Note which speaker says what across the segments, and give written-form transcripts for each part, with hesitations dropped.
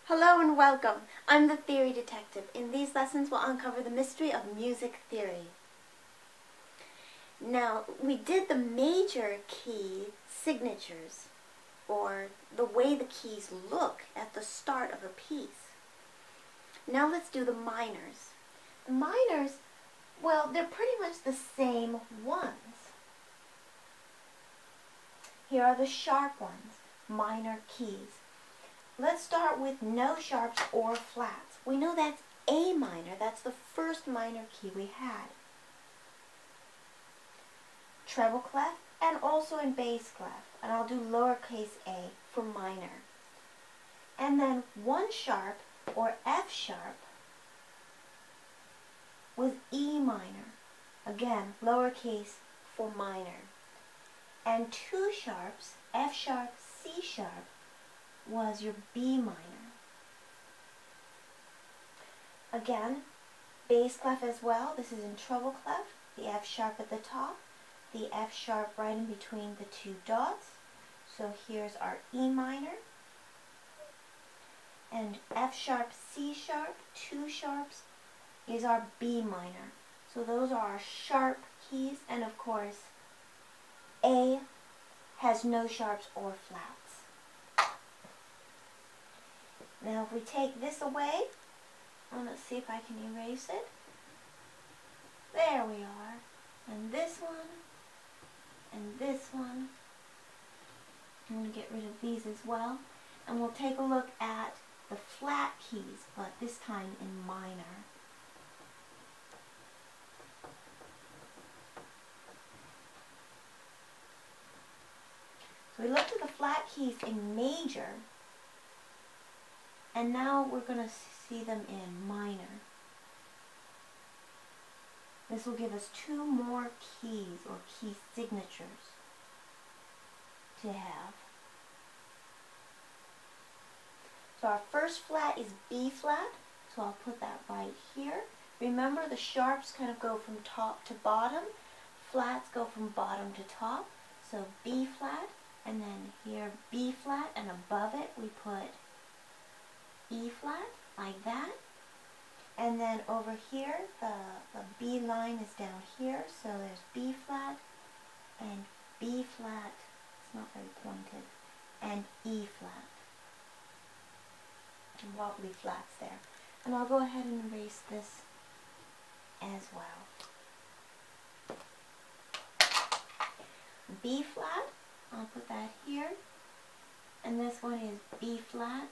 Speaker 1: Hello and welcome. I'm the Theory Detective. In these lessons we'll uncover the mystery of music theory. Now, we did the major key signatures, or the way the keys look at the start of a piece. Now let's do the minors. The minors, well, they're pretty much the same ones. Here are the sharp ones, minor keys. Let's start with no sharps or flats. We know that's A minor. That's the first minor key we had. Treble clef and also in bass clef. And I'll do lowercase a for minor. And then one sharp or F sharp with E minor. Again, lowercase for minor. And two sharps, F sharp, C sharp, was your B minor. Again, bass clef as well. This is in treble clef. The F sharp at the top, the F sharp right in between the two dots. So here's our E minor. And F sharp, C sharp, two sharps is our B minor. So those are our sharp keys, and of course A has no sharps or flats. Now if we take this away, let's see if I can erase it. There we are. And this one, and this one. I'm going to get rid of these as well. And we'll take a look at the flat keys, but this time in minor. So we looked at the flat keys in major. And now we're going to see them in minor. This will give us two more keys or key signatures to have. So our first flat is B flat, so I'll put that right here. Remember, the sharps kind of go from top to bottom, flats go from bottom to top. So B flat, and then here B flat, and above it we put E flat, like that. And then over here, the B line is down here, so there's B flat, and B flat, it's not very pointed, and E flat. And wobbly flats there. And I'll go ahead and erase this as well. B flat, I'll put that here, and this one is B flat,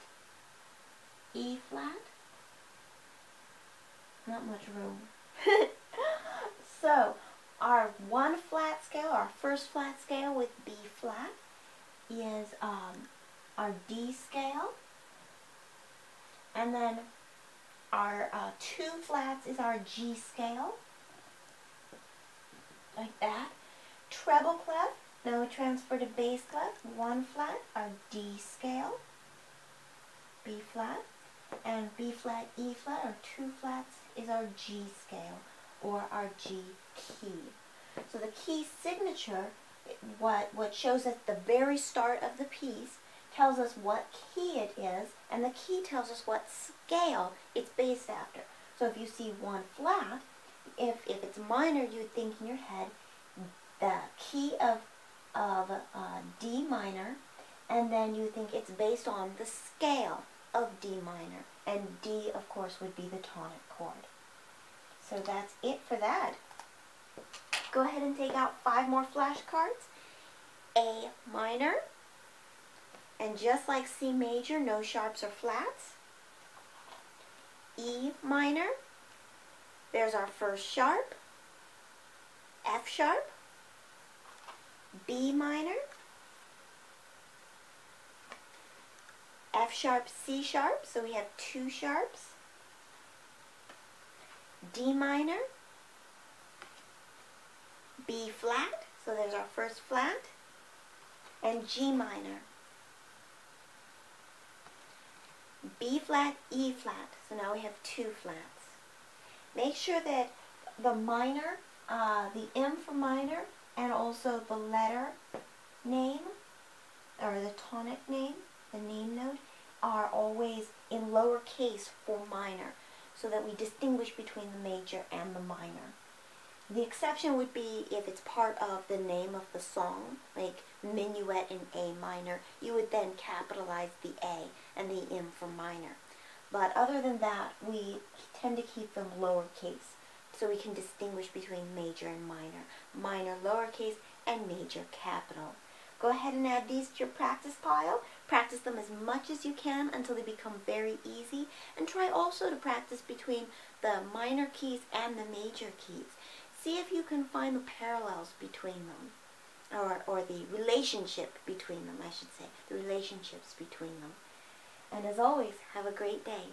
Speaker 1: E flat. Not much room. So, our one flat scale, our first flat scale with B flat is our D scale. And then our two flats is our G scale. Like that. Treble clef, now we transfer to bass clef. One flat, our D scale. B flat. And B flat, E flat, or two flats, is our G scale, or our G key. So the key signature, what shows at the very start of the piece, tells us what key it is, and the key tells us what scale it's based after. So if you see one flat, if it's minor, you would think in your head the key of D minor, and then you think it's based on the scale of D minor, and D, of course, would be the tonic chord. So that's it for that. Go ahead and take out 5 more flashcards. A minor, and just like C major, no sharps or flats. E minor, there's our first sharp. F sharp. B minor. F sharp, C sharp, so we have two sharps. D minor. B flat, so there's our first flat. And G minor. B flat, E flat, so now we have two flats. Make sure that the minor, the M for minor, and also the letter name, or the tonic name, the name note, are always in lowercase for minor, so that we distinguish between the major and the minor. The exception would be if it's part of the name of the song, like Minuet in A minor, you would then capitalize the A and the M for minor. But other than that, we tend to keep them lowercase, so we can distinguish between major and minor. Minor lowercase and major capital. Go ahead and add these to your practice pile. Practice them as much as you can until they become very easy. And try also to practice between the minor keys and the major keys. See if you can find the parallels between them, or the relationship between them, I should say. The relationships between them. And as always, have a great day.